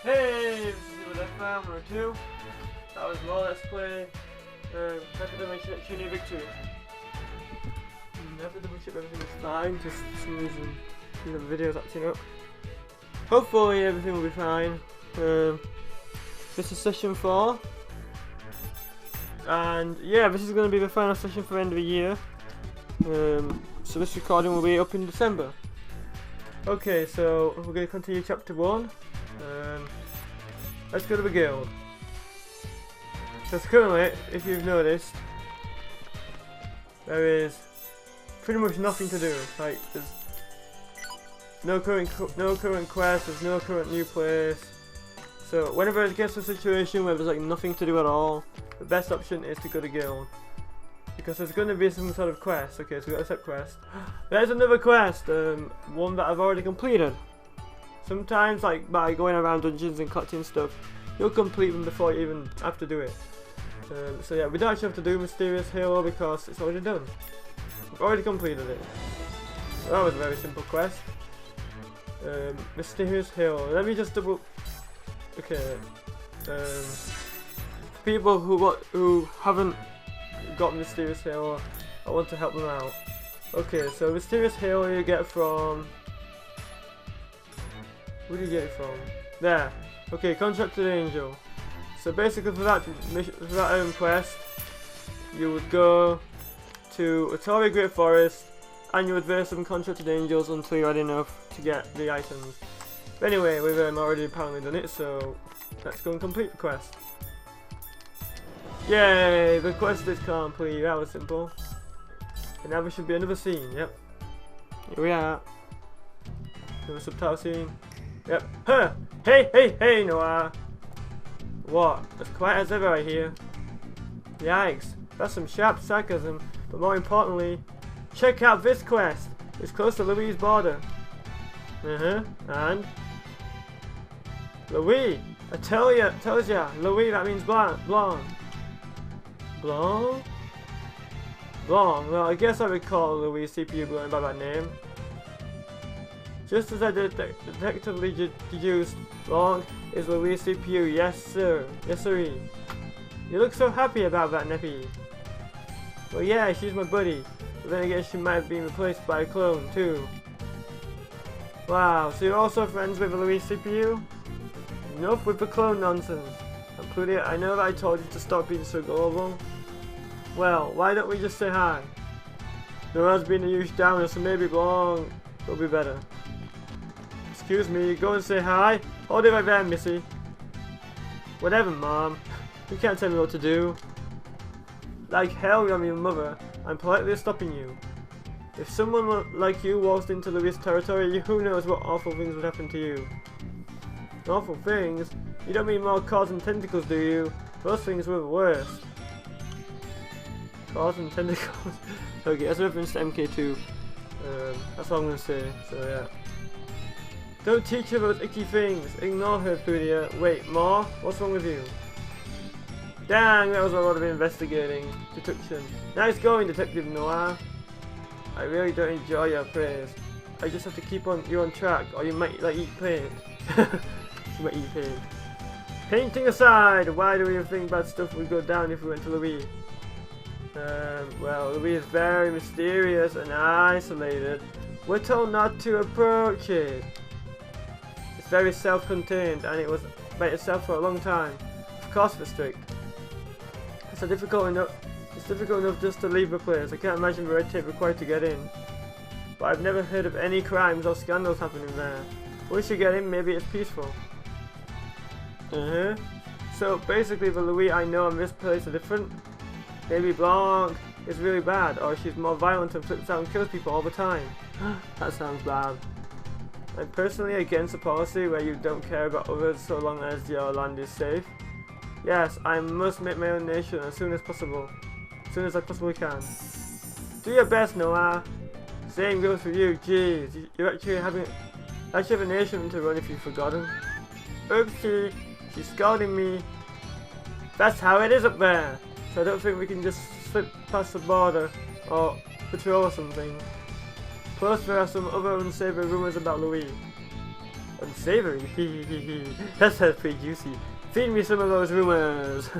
Hey, this is FM number 2. That was more Let's Play Hyperdimension Neptunia Victory. Never double check everything is fine, just for some reason the video's acting up. Hopefully everything will be fine. This is session 4. And yeah, this is going to be the final session for the end of the year. So this recording will be up in December. Okay, so we're going to continue chapter 1. Let's go to the guild. Because currently, if you've noticed, there is pretty much nothing to do. Like, there's no current quest, there's no current new place. So whenever it gets to a situation where there's like nothing to do at all, the best option is to go to guild. Because there's going to be some sort of quest. Okay, so we've got a set quest. There's another quest, one that I've already completed. Sometimes, like, by going around dungeons and collecting stuff, you'll complete them before you even have to do it. So yeah, we don't actually have to do Mysterious Halo because it's already done. We've already completed it. So that was a very simple quest. Mysterious Halo. Let me just double... Okay. People who haven't got Mysterious Halo, I want to help them out. Okay, so Mysterious Halo you get from... Where do you get it from? There. Okay, Contracted Angel. So basically for that quest, you would go to Atoria Great Forest and you would raise some Contracted Angels until you had enough to get the items. But anyway, we've already apparently done it, so let's go and complete the quest. Yay! The quest is complete. That was simple. And now there should be another scene. Yep. Here we are. Another subtitle scene. Yep. Huh! Hey, Noah! What? As quiet as ever, I hear. Yikes. That's some sharp sarcasm. But more importantly, check out this quest. It's close to Louis' border. And? Louis! tells ya, Louis, that means blonde. Blonde? Blonde? Well, I guess I would call Louis CPU going by that name. Just as I detectively deduced, Long is Louis CPU, yes sir, yes sirree. You look so happy about that, Neppy. Well yeah, she's my buddy, but then again she might have been replaced by a clone too. Wow, so you're also friends with Louis CPU? Enough with the clone nonsense. And Plutia, I know that I told you to stop being so gullible. Well, why don't we just say hi? There has been a huge downer, so maybe Long will be better. Excuse me, go and say hi. Hold it right there, Missy. Whatever, Mom. You can't tell me what to do. Like hell, I'm your mother. I'm politely stopping you. If someone like you waltzed into Louis' territory, who knows what awful things would happen to you. Awful things? You don't mean more claws and tentacles, do you? Those things were the worst. Claws and tentacles. Okay, that's a reference to MK2. That's all I'm gonna say, so yeah. Don't teach her those icky things. Ignore her, Plutia. Wait, more? What's wrong with you? Dang, that was a lot of investigating. Deduction. Nice going, Detective Noir. I really don't enjoy your praise. I just have to keep you on track, or you might eat paint. You might eat paint. Painting aside, why do you think bad stuff would go down if we went to Louis? Well, Louis is very mysterious and isolated. We're told not to approach it. It's very self-contained, and it was by itself for a long time. Of course, it's strict. It's difficult enough just to leave the place. I can't imagine the red tape required to get in. But I've never heard of any crimes or scandals happening there. Once you get in, maybe it's peaceful. So basically, the Louis I know in this place are different. Maybe Blanc is really bad, or she's more violent and flips out and kills people all the time. That sounds bad. I'm personally against a policy where you don't care about others so long as your land is safe. Yes, I must make my own nation as soon as possible. As soon as I possibly can. Do your best, Noah. Same goes for you, jeez. You actually have a nation to run if you've forgotten. Oopsie, she's scolding me. That's how it is up there. So I don't think we can just slip past the border or patrol or something. Plus there are some other unsavory rumours about Louis. Unsavory. That sounds pretty juicy. Feed me some of those rumors.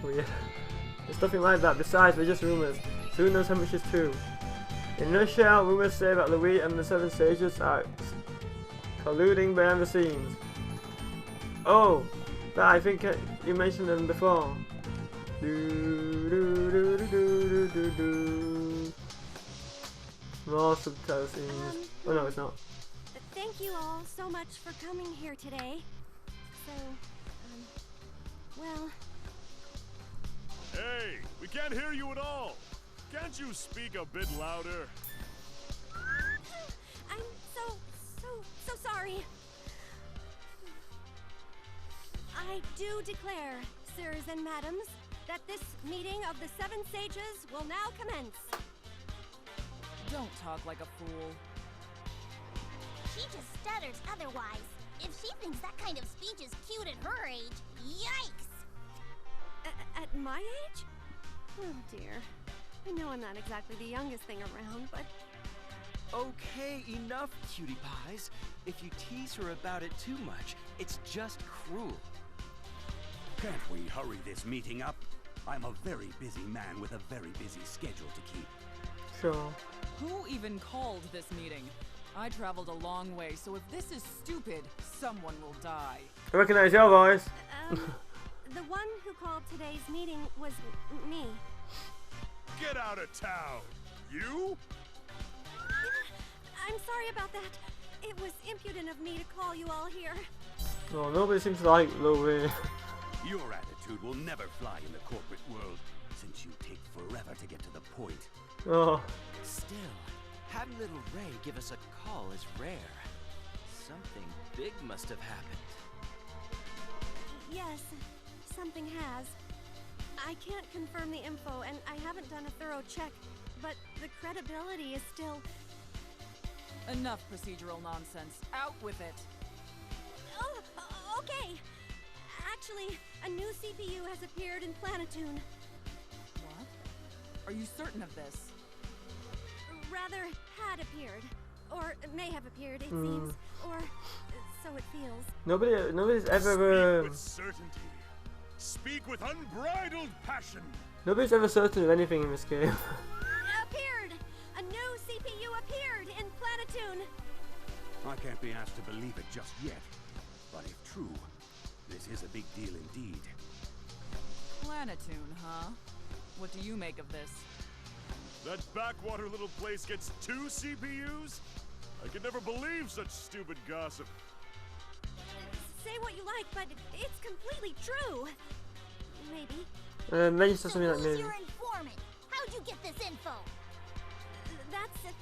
Weird. It's nothing like that. Besides, they're just rumors. So who knows how much is true? In a nutshell, rumors say that Louis and the Seven Sages are colluding behind the scenes. Oh, that I think you mentioned them before. More subtitle scenes. Oh no, it's not. Thank you all so much for coming here today. So, well... Hey, we can't hear you at all. Can't you speak a bit louder? I'm so sorry. I do declare, sirs and madams, that this meeting of the Seven Sages will now commence. Don't talk like a fool. She just stutters otherwise. If she thinks that kind of speech is cute at her age, yikes! At my age? Oh dear. I know I'm not exactly the youngest thing around, but... Okay, enough, cutie pies. If you tease her about it too much, it's just cruel. Can't we hurry this meeting up? I'm a very busy man with a very busy schedule to keep. Sure. Who even called this meeting? I traveled a long way, so if this is stupid, someone will die. I recognize your voice. The one who called today's meeting was me. Get out of town! You? I'm sorry about that. It was impudent of me to call you all here. Oh, nobody seems to like Louis. Your attitude will never fly in the corporate world, since you take forever to get to the point. Oh. Still, having little Ray give us a call is rare. Something big must have happened. Yes, something has. I can't confirm the info, and I haven't done a thorough check, but the credibility is still... Enough procedural nonsense. Out with it. Oh, okay. Actually, a new CPU has appeared in Planetoon. What? Are you certain of this? Rather, had appeared. Or may have appeared, it seems. Or so it feels. Nobody's Speak ever with certainty. Speak with unbridled passion. nobody's ever certain of anything in this game. Appeared! A new CPU appeared in Planetoon. I can't be asked to believe it just yet, but if true, this is a big deal indeed. Planetoon, huh? What do you make of this? That backwater little place gets 2 CPUs? I could never believe such stupid gossip. Say what you like, but it's completely true. Maybe. Maybe it's something like Who's maybe. your informant? How'd you get this info? That's...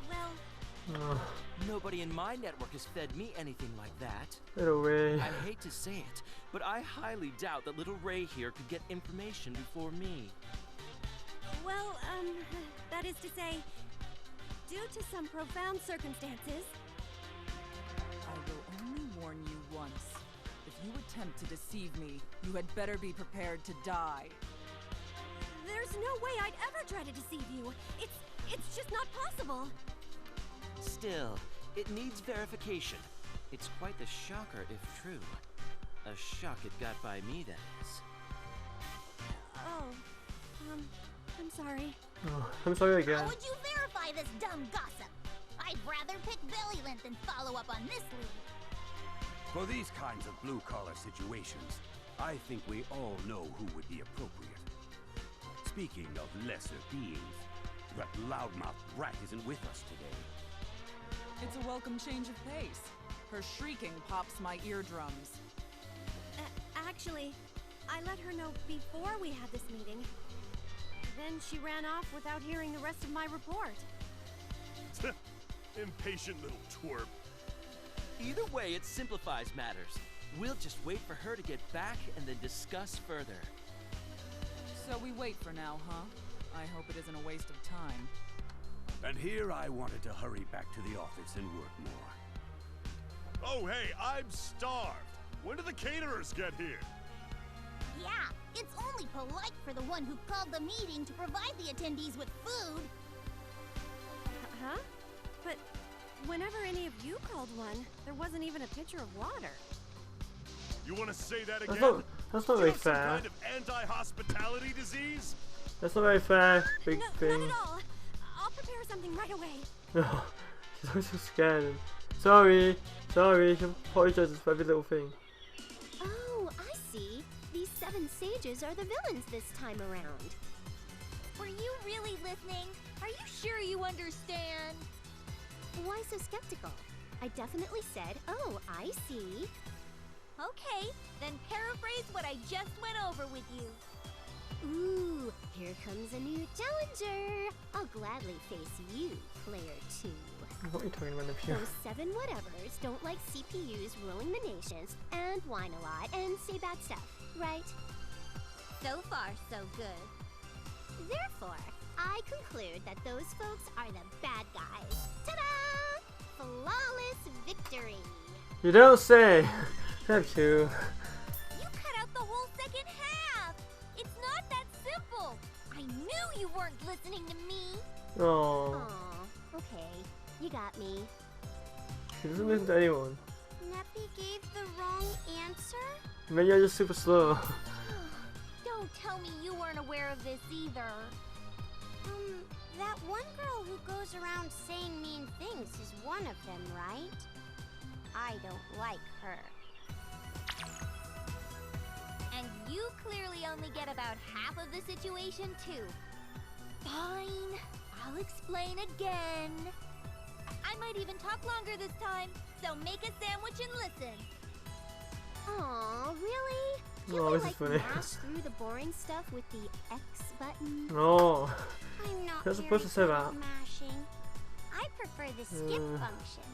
well... Nobody in my network has fed me anything like that. Little Ray. I hate to say it, but I highly doubt that little Ray here could get information before me. Well, that is to say, due to some profound circumstances... I will only warn you once. If you attempt to deceive me, you had better be prepared to die. There's no way I'd ever try to deceive you. It's just not possible. Still, it needs verification. It's quite the shocker if true. A shock it got by me, that is. Oh, I'm sorry. Oh, I'm sorry again. How would you verify this dumb gossip? I'd rather pick belly length than follow up on this lead. For these kinds of blue-collar situations, I think we all know who would be appropriate. Speaking of lesser beings, that loudmouth brat isn't with us today. It's a welcome change of pace. Her shrieking pops my eardrums. Actually, I let her know before we had this meeting. Then she ran off without hearing the rest of my report. Impatient little twerp. Either way, it simplifies matters. We'll just wait for her to get back and then discuss further. So we wait for now, huh? I hope it isn't a waste of time. And here I wanted to hurry back to the office and work more. Oh, hey, I'm starved. When do the caterers get here? Yeah, it's only polite for the one who called the meeting to provide the attendees with food. Huh? But whenever any of you called one, there wasn't even a pitcher of water. You want to say that again? That's not Do very you have some fair. kind of anti-hospitality disease? That's not very fair. Big No, thing. not at all. I'll prepare something right away. No, she's always so scared. Sorry. She apologizes for every little thing. Oh, I see. These 7 sages are the villains this time around. Were you really listening? Are you sure you understand? Why so skeptical? I definitely said, oh, I see. Okay, then paraphrase what I just went over with you. Ooh, here comes a new challenger. I'll gladly face you, player 2. What are you talking about, Neptune? Those 7 whatevers don't like CPUs ruling the nations and whine a lot and say bad stuff, right? So far, so good. Therefore, I conclude that those folks are the bad guys. Ta-da! Flawless victory! You don't say. Neptune. You cut out the whole second half! It's not that simple! I knew you weren't listening to me! Oh, Aw, okay. You got me. she doesn't listen to anyone. Neppy gave the wrong answer? Maybe you're just super slow. Don't tell me you weren't aware of this either. That one girl who goes around saying mean things is one of them, right? I don't like her. And you clearly only get about half of the situation, too. Fine, I'll explain again. I might even talk longer this time, so make a sandwich and listen. Aw, really? Can Oh, we, this is like, funny. mash through the boring stuff with the X button? No. I'm not You're supposed to say good that. at mashing. I prefer the skip function.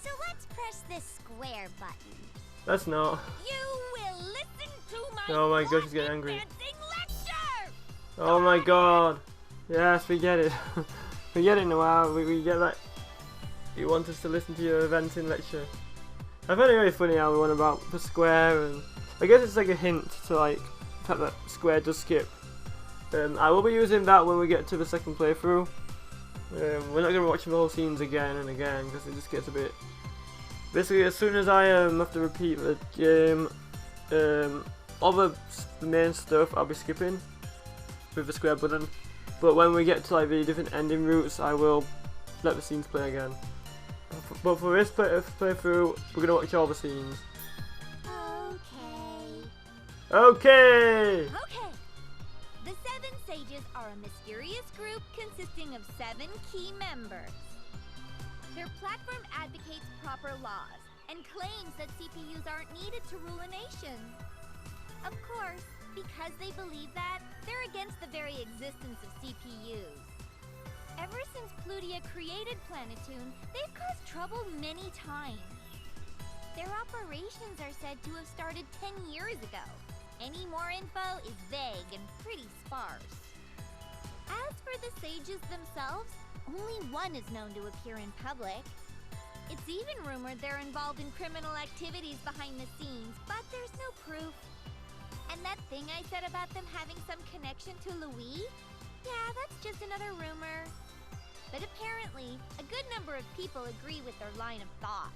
So let's press this square button. That's not. You will listen to my Oh my gosh, she's getting angry. dancing lecture! Oh my god. Yes, we get it. We get it now. We get that. You want us to listen to your venting lecture. I found it very funny how we went about the square, and I guess it's like a hint to like the fact that square does skip. I will be using that when we get to the second playthrough. We're not going to be watching the whole scenes again and again because it just gets a bit... Basically, as soon as I have to repeat the game, all the main stuff I'll be skipping with the square button. But when we get to like the different ending routes, I will let the scenes play again. But for this playthrough, we're going to watch all the scenes. Okay. Okay! Okay. The 7 sages are a mysterious group consisting of 7 key members. Their platform advocates proper laws and claims that CPUs aren't needed to rule a nation. Of course, because they believe that, they're against the very existence of CPUs. Ever since Plutia created Planetoon, they've caused trouble many times. Their operations are said to have started 10 years ago. Any more info is vague and pretty sparse. As for the sages themselves, only one is known to appear in public. It's even rumored they're involved in criminal activities behind the scenes, but there's no proof. And that thing I said about them having some connection to Louis? Yeah, that's just another rumor. But apparently, a good number of people agree with their line of thought.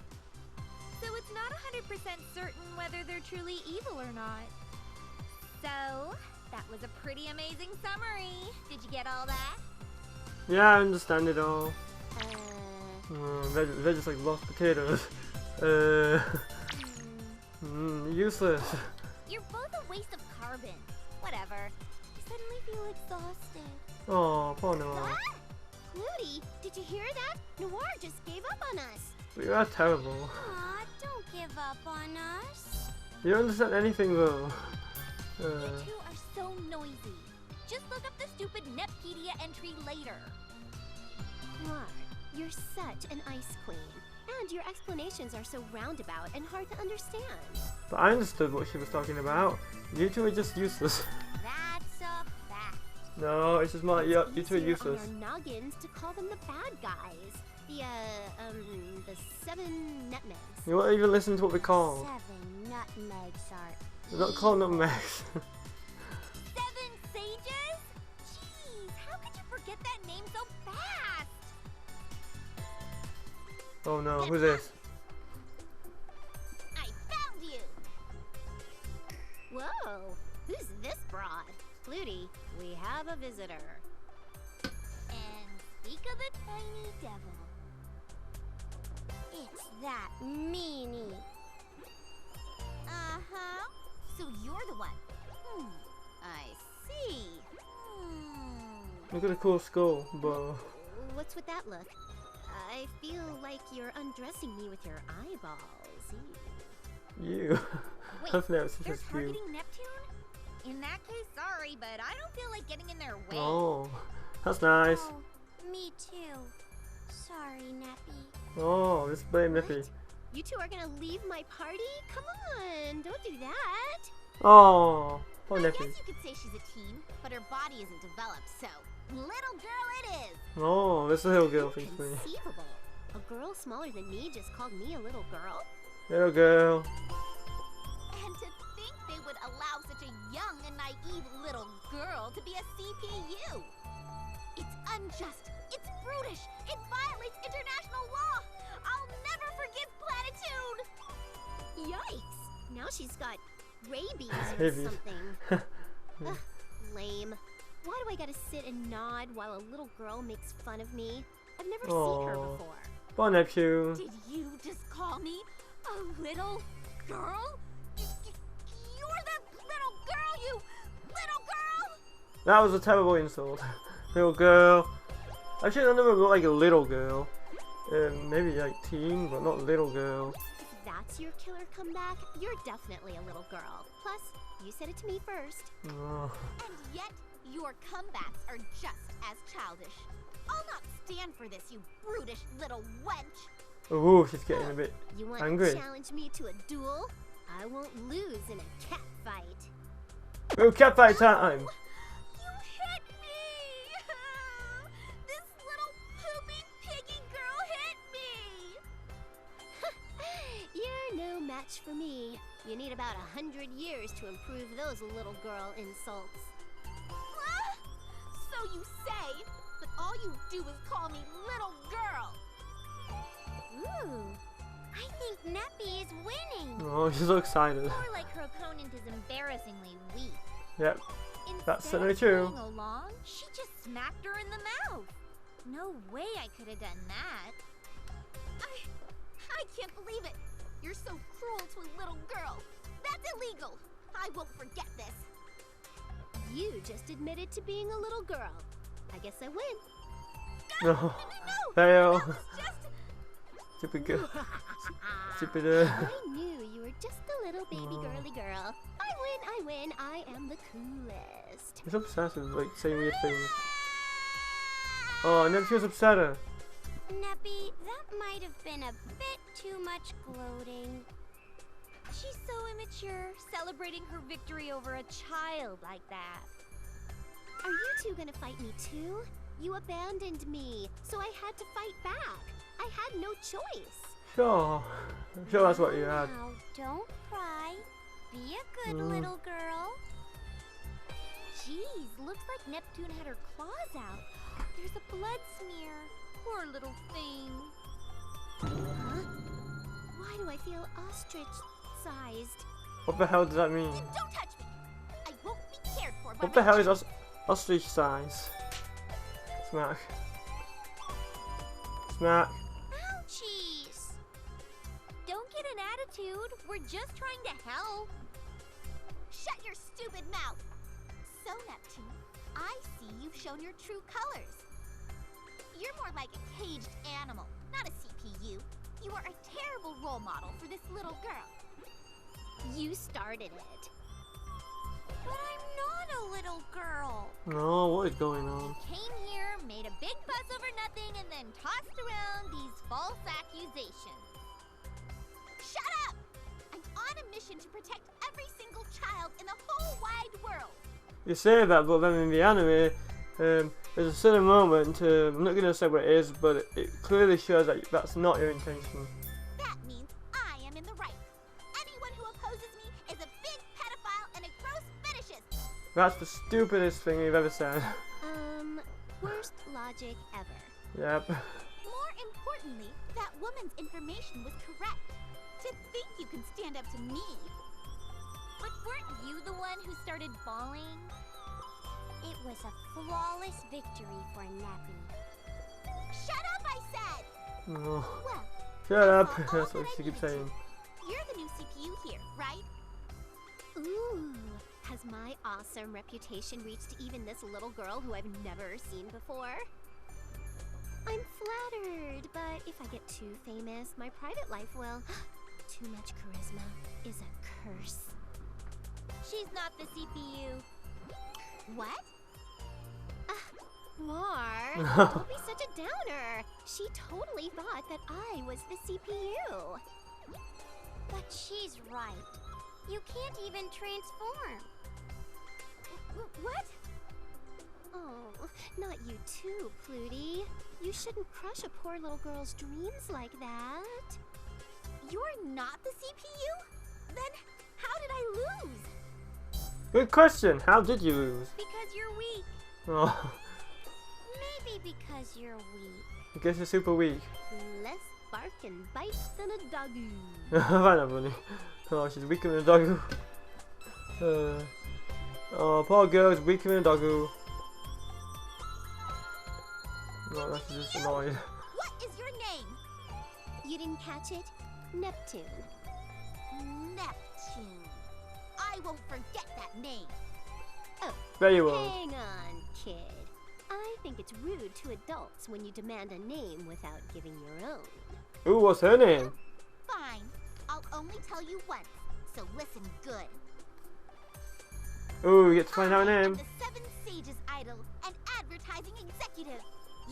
So it's not 100% certain whether they're truly evil or not. So, that was a pretty amazing summary. Did you get all that? Yeah, I understand it all. They're just like lost potatoes. Useless. You're both a waste of carbon. Whatever. I suddenly feel exhausted. Oh, poor Noir. Ah! Flutie, did you hear that? Noir just gave up on us. You are terrible. Aw, don't give up on us. You don't understand anything though. You two are so noisy. Just look up the stupid Netpedia entry later. Noir, you're such an ice queen. And your explanations are so roundabout and hard to understand. But I understood what she was talking about. You two are just useless. That's a fact. No, it's just more like you two are Easier useless. on our noggins to call them the bad guys. The 7 nutmegs. You won't even listen to what we call. 7 nutmegs are. They're not called nutmegs. 7 sages? Jeez, how could you forget that name so fast? Oh no, who's this? I found you! Whoa! Who's this broad? Flutie, we have a visitor. And speak of the tiny devil. It's that meanie. Uh-huh. So you're the one. I see. Look at the cool skull, bro. What's with that look? I feel like you're undressing me with your eyeballs. You. Wait, I've never seen they're such targeting cute. Neptune? In that case, sorry, but I don't feel like getting in their way. Oh, that's nice. Oh, me too. Sorry, Nappy. Oh, let's blame Nippy. You two are gonna leave my party? Come on, don't do that. Oh, poor I Nippy. guess you could say she's a teen, but her body isn't developed, so little girl it is. Oh, this little girl thinks me. Inconceivable. A girl smaller than me just called me a little girl? Little girl. And to think they would allow such a young and naive little girl to be a CPU. It's unjust. It's brutish. It violates international law. I'll never forgive Planetoon. Yikes! Now she's got rabies or Rabies. something. Ugh, lame. Why do I gotta sit and nod while a little girl makes fun of me? I've never seen her Aw. before. Poor Neptune. Did you just call me a little girl? You're the little girl, you little girl! That was a terrible insult. Little girl. Actually, I never looked like a little girl. Maybe like teen, but not little girl. If that's your killer comeback, you're definitely a little girl. Plus, you said it to me first. Oh. And yet, your comebacks are just as childish. I'll not stand for this, you brutish little wench! Ooh, she's getting a bit You want angry. to challenge me to a duel? I won't lose in a cat fight. Ooh, cat fight time! You hit me! This little poopy piggy girl hit me! You're no match for me. You need about 100 years to improve those little girl insults. So you say, but all you do is call me little girl. Ooh, I think Nappy is winning. Oh, she's so excited. More like her opponent is embarrassingly weak. Yep. That's Instead certainly of true. playing along, she just smacked her in the mouth. No way I could have done that. I can't believe it. You're so cruel to a little girl. That's illegal. I won't forget this. You just admitted to being a little girl. I guess I win. No. No, Fail. that was just... Stupid girl. Stupid. I knew you were just a little baby girly girl. I win, I am the coolest. She's obsessed with like saying weird things. Oh, Neptune's upset her. Nappy, that might have been a bit too much gloating. She's so immature, celebrating her victory over a child like that. Are you two gonna fight me too? You abandoned me, so I had to fight back. I had no choice. Sure. Sure, that's what you had. Now, don't cry. Be a good little girl. Jeez, looks like Neptune had her claws out. There's a blood smear. Poor little thing. Huh? Why do I feel ostrich-sized? What the hell does that mean? Don't touch me. I won't be cared for by What the my hell is ostrich size? Smack. Smack. Ouchies. Don't get an attitude. We're just trying to help. Shut your stupid mouth. So, Neptune, I see you've shown your true colors. You're more like a caged animal, not a CPU. You are a terrible role model for this little girl. You started it. But I'm not a little girl. No, what is going on? Came here, made a big fuss over nothing, and then tossed around these false accusations. Shut up! I'm on a mission to protect every single child in the whole wide world. You say that, but then in the anime, there's a certain moment, I'm not going to say what it is, but it clearly shows that that's not your intention. That means I am in the right. Anyone who opposes me is a big pedophile and a gross fetishist. That's the stupidest thing you've ever said. Worst logic ever. Yep. More Certainly, that woman's information was correct. To think you can stand up to me. But weren't you the one who started bawling? It was a flawless victory for Nappy. Shut up, I said! Oh. Well, Shut up. that's all That's what that I she keeps needed saying. to. You're the new CPU here, right? Ooh, has my awesome reputation reached even this little girl who I've never seen before? I'm flattered, but if I get too famous, my private life will... Too much charisma is a curse. She's not the CPU. What? Mar, don't be such a downer. She totally thought that I was the CPU. But she's right. You can't even transform. What? Oh, not you too, Pluty. You shouldn't crush a poor little girl's dreams like that. You're not the CPU? Then how did I lose? Good question. How did you lose? Because you're weak. Oh, Maybe because you're weak. I guess you're super weak. Less bark and bite than a doggo. Find that funny. Oh, she's weaker than a doggo. Oh, poor girl's weaker than a doggo. No, that's just annoying. What is your name? You didn't catch it? Neptune. Neptune. I won't forget that name. Bet you will. Hang on, kid. I think it's rude to adults when you demand a name without giving your own. Ooh, what's her name? Fine. I'll only tell you once, so listen good. Ooh, we get to find out her I am name. the Seven Sages Idol and advertising executive.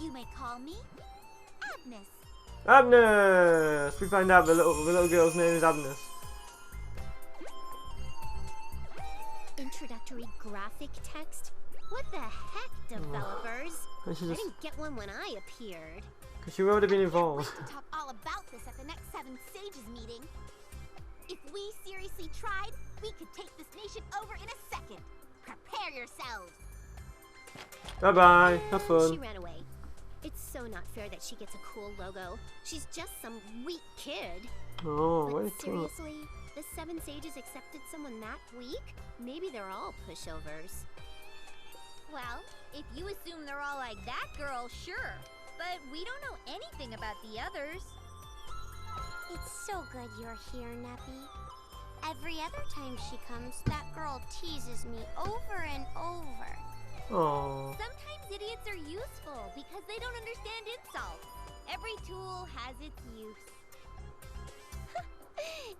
You may call me Agnes. Agnes! We find out the little girl's name is Agnes. Introductory graphic text? What the heck, developers? And she I just, didn't get one when I appeared. because she would have been Wait involved. to talk all about this at the next Seven Sages meeting. If we seriously tried, we could take this nation over in a second. Prepare yourselves. Bye bye. Have She fun. ran away. It's so not fair that she gets a cool logo. She's just some weak kid. Oh, But wait. seriously, the Seven Sages accepted someone that weak? Maybe they're all pushovers. Well, if you assume they're all like that girl, sure. But we don't know anything about the others. It's so good you're here, Nappy. Every other time she comes, that girl teases me over and over. Oh. Sometimes idiots are useful because they don't understand insults. Every tool has its use.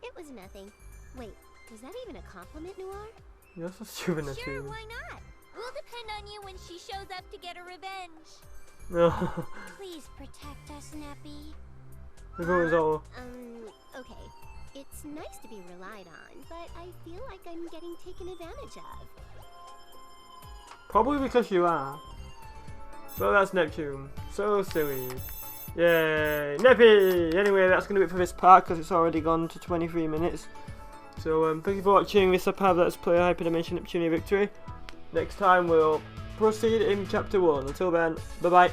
It was nothing. Wait, was that even a compliment, Noir? You're so stupid, Sure, Neptune. why not? We'll depend on you when she shows up to get her revenge. No. Please protect us, Nappy. If it was all. Okay. It's nice to be relied on, but I feel like I'm getting taken advantage of. Probably because you are. But that's Neptune. So silly. Yay. Neppy! Anyway, that's going to be it for this part because it's already gone to 23 minutes. So thank you for watching this episode. Let's play Hyperdimension Neptunia Victory. Next time we'll proceed in Chapter 1. Until then, bye bye.